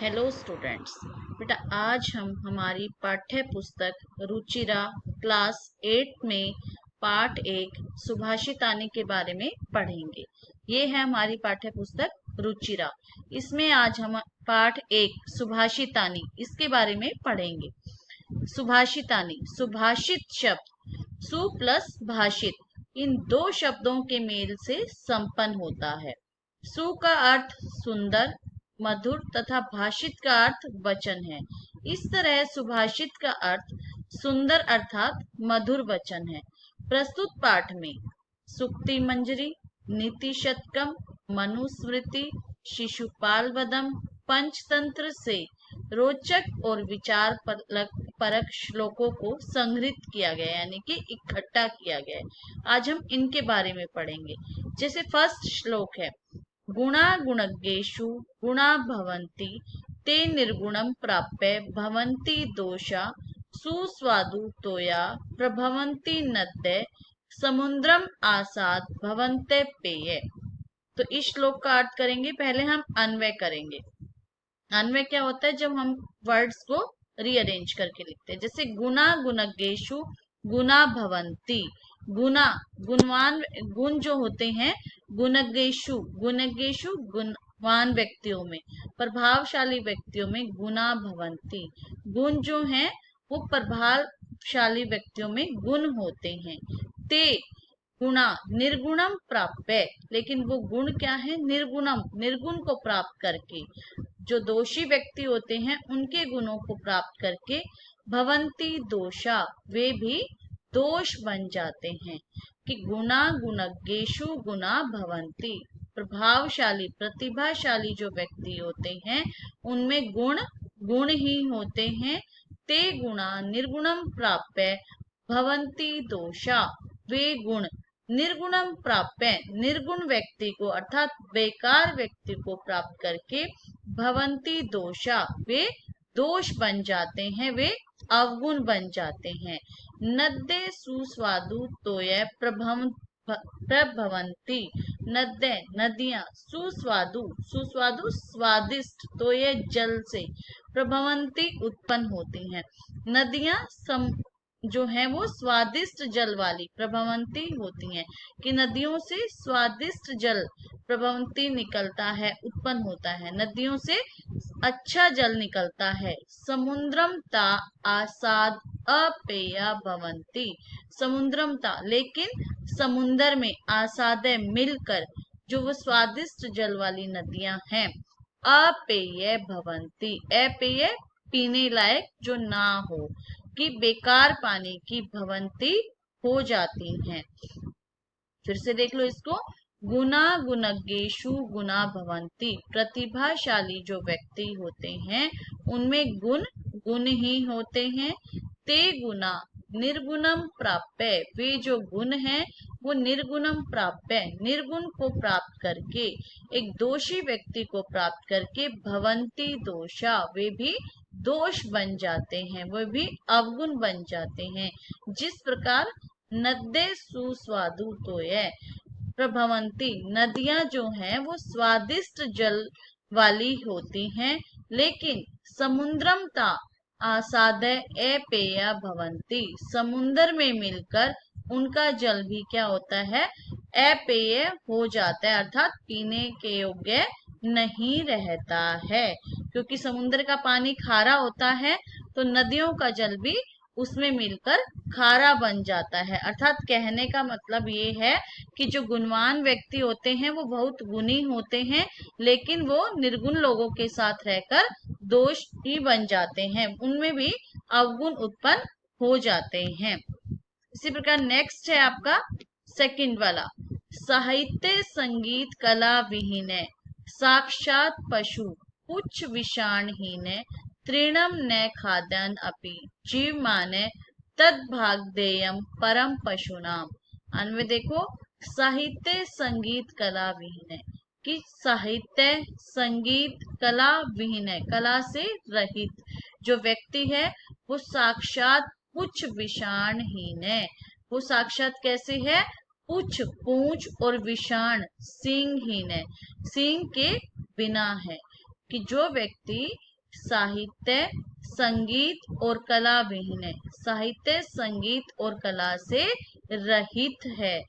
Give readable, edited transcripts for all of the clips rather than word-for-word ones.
Hello students. बेटा आज हम हमारी पाठ्य पुस्तक रुचिरा क्लास 8 में पाठ 1 सुभाषितानी के बारे में पढ़ेंगे। ये है हमारी पाठ्य पुस्तक रुचिरा। इसमें आज हम पाठ 1 सुभाषितानी इसके बारे में पढ़ेंगे। सुभाषितानी सुभाषित शब्द सु प्लस भाषित इन दो शब्दों के मेल से संपन्न होता है। सु का अर्थ सुंदर मधुर तथा भाषित का अर्थ वचन है। इस तरह सुभाषित का अर्थ सुंदर अर्थात मधुर वचन है। प्रस्तुत पाठ में सुक्ति मंजरी, नीति शतकम, मनुस्मृति, शिशुपाल वदम, पंचतंत्र से रोचक और विचार परक श्लोकों को संग्रहित किया गया यानी कि इकट्ठा किया गया है। आज हम इनके बारे में पढ़ेंगे। जैसे फर्स्ट श्लोक है, गुणा गुणज्ञेषु गुणा भवन्ति ते निर्गुणं प्राप्य भवन्ति दोषा सुस्वादु तोया प्रभवन्ति नद्य समुद्रम आसाद भवन्ते पेय। तो इस श्लोक का अर्थ करेंगे। पहले हम अन्वय करेंगे। अन्वय क्या होता है? जब हम वर्ड्स को रीअरेंज करके लिखते हैं। जैसे गुणा गुणज्ञेषु गुणा भवन्ति, गुणा गुणवान गुण जो होते हैं, गुणज्ञेषु गुणज्ञेषु गुणवान व्यक्तियों में, प्रभावशाली व्यक्तियों में गुणा भवन्ति, गुण जो हैं वो प्रभावशाली व्यक्तियों में गुण होते हैं। ते गुणा निर्गुणम प्राप्य, लेकिन वो गुण क्या है? निर्गुणम निर्गुण को प्राप्त करके, जो दोषी व्यक्ति होते हैं उनके गुणों को प्राप्त करके, भवन्ति दोषा वे भी दोष बन जाते हैं। कि गुणा गुणज्ञेषु गुणा भवन्ति, प्रभावशाली प्रतिभाशाली जो व्यक्ति होते हैं उनमें गुण गुण ही होते हैं। ते गुणा निर्गुणम प्राप्य भवन्ति दोषा, वे गुण निर्गुणम प्राप्य निर्गुण व्यक्ति को अर्थात बेकार व्यक्ति को प्राप्त करके, भवन्ति दोषा वे दोष बन जाते हैं, वे अवगुण बन जाते हैं। नद्य सुस्वादु तोय प्रभवन्ति, नद्य नदियां, सुस्वादु सुस्वादु स्वादिष्ट, तोय जल से, प्रभवन्ति उत्पन्न होती हैं। नदियां जो है वो स्वादिष्ट जल वाली प्रभवंती होती हैं। कि नदियों से स्वादिष्ट जल प्रभवंती निकलता है, उत्पन्न होता है। नदियों से अच्छा जल निकलता है। समुद्रम ता आसाद अपेया भवंती, समुद्रम ता लेकिन समुन्दर में, आसादय मिलकर, जो वो स्वादिष्ट जल वाली नदियां हैं, अपेय भवंती, अपेय पीने लायक जो ना हो, कि बेकार पानी की भवंती हो जाती हैं। फिर से देख लो इसको। गुणा गुणज्ञेषु गुणा भवन्ति, प्रतिभाशाली जो व्यक्ति होते हैं उनमें गुण गुण ही होते हैं। ते गुणा निर्गुणम प्राप्य, वे जो गुण हैं वो निर्गुणम प्राप्य निर्गुण को प्राप्त करके, एक दोषी व्यक्ति को प्राप्त करके, भवन्ति दोषा वे भी दोष बन जाते हैं, वे भी अवगुण बन जाते हैं। जिस प्रकार नद्य सुस्वादु तोय प्रभवंती, नदियां जो हैं वो स्वादिष्ट जल वाली होती हैं, लेकिन समुद्रम ता आसादय अपेया भवंती, समुन्दर में मिलकर उनका जल भी क्या होता है? अपेय हो जाता है, अर्थात पीने के योग्य नहीं रहता है। क्योंकि समुद्र का पानी खारा होता है तो नदियों का जल भी उसमें मिलकर खारा बन जाता है। अर्थात कहने का मतलब ये है कि जो गुणवान व्यक्ति होते हैं वो बहुत गुणी होते हैं, लेकिन वो निर्गुण लोगों के साथ रहकर दोष ही बन जाते हैं, उनमें भी अवगुण उत्पन्न हो जाते हैं। इसी प्रकार नेक्स्ट है आपका सेकंड वाला, साहित्य संगीत कला विहीन साक्षात पशु पुच्छ विषाणहीन तृणम न खाद्यान अपि जीव माने तद्भाग्येयम परम पशुनाम। अन्वय देखो, साहित्य संगीत कला विहीन है, कि साहित्य संगीत कला विहीन है, कला से रहित जो व्यक्ति है वो साक्षात पुच्छ विषाणहीन है। वो साक्षात कैसे है? पुच्छ पूंछ और विषाण सींगहीन है, सींग के बिना है। कि जो व्यक्ति साहित्य संगीत और कला विहीन है, साहित्य संगीत और कला से रहित है।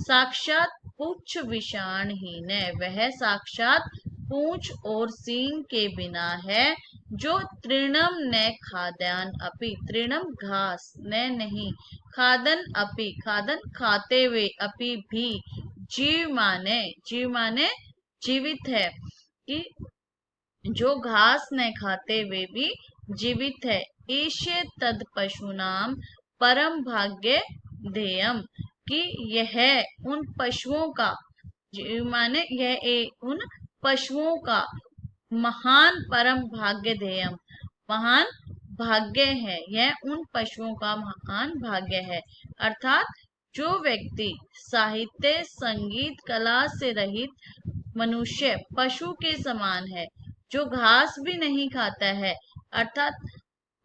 साक्षात पुच्छ विषाणहीन है, वह साक्षात पूंछ और सींग के बिना है। जो तृणम न खाद्यान अपि, तृणम घास, न नहीं, खादन अपि, खादन खाते हुए, अपि भी, जीव माने जीवित है, कि जो घास न खाते हुए भी जीवित है। ईशे तद पशुनाम परम भाग्य ध्येयम, कि यह उन पशुओं का, जीव माने उन पशुओं का महान परम भाग्य ध्येयम, महान भाग्य है, यह उन पशुओं का महान भाग्य है। अर्थात जो व्यक्ति साहित्य संगीत कला से रहित मनुष्य पशु के समान है, जो घास भी नहीं खाता है, अर्थात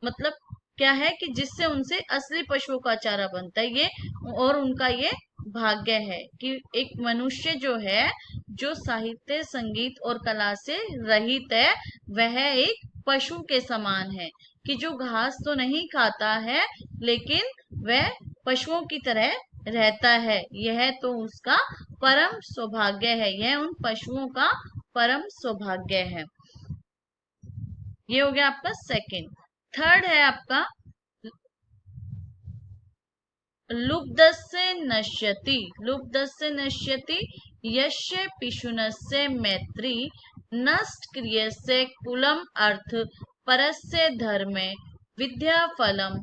मतलब क्या है कि जिससे उनसे असली पशुओं का चारा बनता है, ये और उनका ये भाग्य है कि एक मनुष्य जो है, जो साहित्य संगीत और कला से रहित है, वह एक पशु के समान है, कि जो घास तो नहीं खाता है लेकिन वह पशुओं की तरह रहता है। यह तो उसका परम सौभाग्य है, यह उन पशुओं का परम सौभाग्य है। ये हो गया आपका सेकंड। थर्ड है आपका लुब्धस्य नश्यति, लुब्धस्य नश्यति यस्य पिशुनस्य मैत्री, नष्ट क्रियस्य कुलम अर्थ परस्य धर्मे विद्या फलम,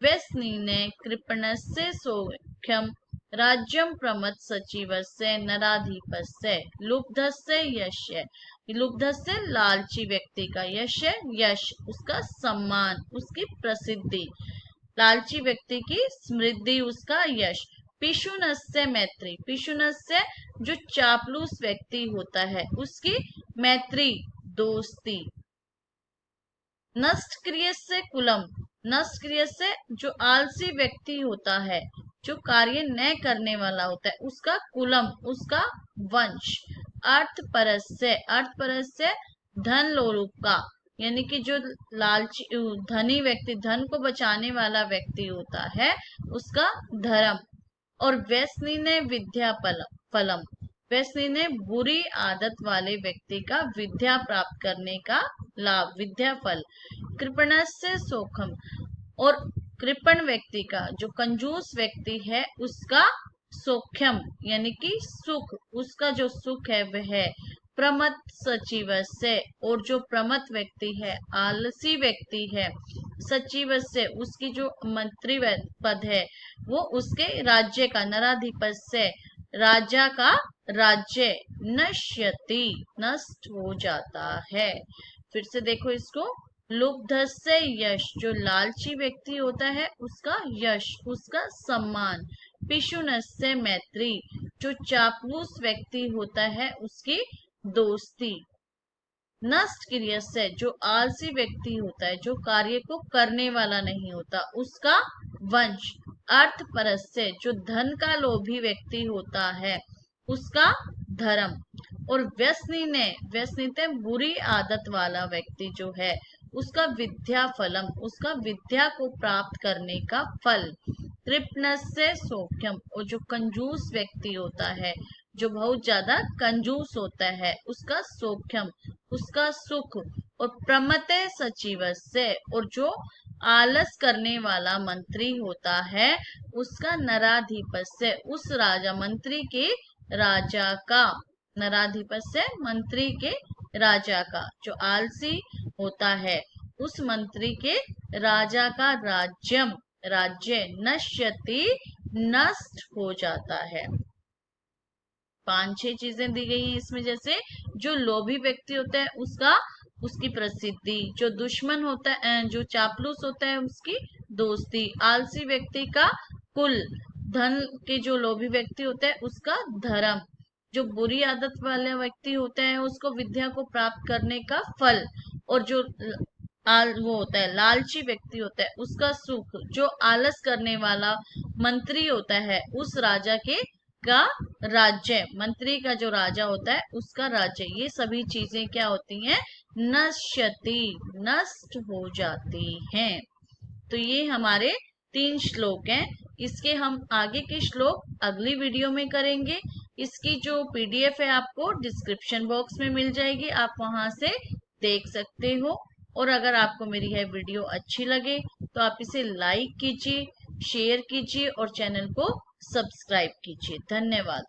व्यसनीने कृपणस्य सौख्यम, राज्यम प्रमथ सचिवस्य नराधिपस्य। लुब्धस्य यस्य, लुब्धस्य लालची व्यक्ति का, यश यश उसका सम्मान, उसकी प्रसिद्धि, लालची व्यक्ति की समृद्धि, उसका यश। पिशुनस्य मैत्री, पिशुनस्य जो चापलूस व्यक्ति होता है उसकी मैत्री दोस्ती। नष्ट क्रिय से कुलम, नष्ट क्रिय से जो आलसी व्यक्ति होता है, जो कार्य न करने वाला होता है, उसका कुलम, उसका वंश। अर्थ परस्य, अर्थ परस्य धन लोलुप का, यानी कि जो लालची धनी व्यक्ति, धन को बचाने वाला व्यक्ति होता है, उसका धर्म। और व्यसनी ने विद्या फलम, व्यसनी ने बुरी आदत वाले व्यक्ति का विद्या प्राप्त करने का लाभ, विद्या फल। कृपणस्य सोखम, और कृपण व्यक्ति का, जो कंजूस व्यक्ति है, उसका सौख्यम यानी कि सुख, उसका जो सुख है वह। प्रमथ सचिव से, और जो प्रमथ व्यक्ति है, आलसी व्यक्ति है, सचिव से उसकी जो मंत्री पद है, वो उसके राज्य का, नराधिपत से राजा का राज्य, नश्यति नष्ट हो जाता है। फिर से देखो इसको, लुब्धस्य यश, जो लालची व्यक्ति होता है उसका यश, उसका सम्मान। पिशुनस्य मैत्री, जो चापलूस व्यक्ति होता है उसकी दोस्ती। नष्ट क्रिय से, जो आलसी व्यक्ति होता है, जो कार्य को करने वाला नहीं होता, उसका वंश। अर्थ परस्य, जो धन का लोभी व्यक्ति होता है, उसका धर्म। और व्यसनी ने, व्यसनी ने बुरी आदत वाला व्यक्ति जो है, उसका विद्या फलम, उसका विद्या को प्राप्त करने का फल। कृपणस्य सौख्यम, और जो कंजूस व्यक्ति होता है, जो बहुत ज्यादा कंजूस होता है, उसका सौख्यम, उसका सुख। और प्रमते सचिव से, और जो आलस करने वाला मंत्री होता है, उसका नराधिपत से, उस राजा मंत्री के राजा का, नराधिपत से मंत्री के राजा का, जो आलसी होता है उस मंत्री के राजा का राज्यम, राज्य, नश्यति नष्ट हो जाता है। 5-6 चीजें दी गई हैं इसमें, जैसे जो लोभी व्यक्ति होता है उसका, उसकी प्रसिद्धि, जो दुश्मन होता है, जो चापलूस होता है उसकी दोस्ती, आलसी व्यक्ति का कुल, धन के जो लोभी व्यक्ति होता है उसका धर्म, जो बुरी आदत वाले व्यक्ति होते हैं उसको विद्या को प्राप्त करने का फल, और जो वो होता है लालची व्यक्ति होता है उसका सुख, जो आलस करने वाला मंत्री होता है उस राजा के का राज्य, मंत्री का जो राजा होता है उसका राज्य, ये सभी चीजें क्या होती हैं, नश्यति, नष्ट हो जाती हैं। तो ये हमारे 3 श्लोक हैं। इसके हम आगे के श्लोक अगली वीडियो में करेंगे। इसकी जो पीडीएफ है आपको डिस्क्रिप्शन बॉक्स में मिल जाएगी, आप वहां से देख सकते हो। और अगर आपको मेरी यह वीडियो अच्छी लगे तो आप इसे लाइक कीजिए, शेयर कीजिए और चैनल को सब्सक्राइब कीजिए। धन्यवाद।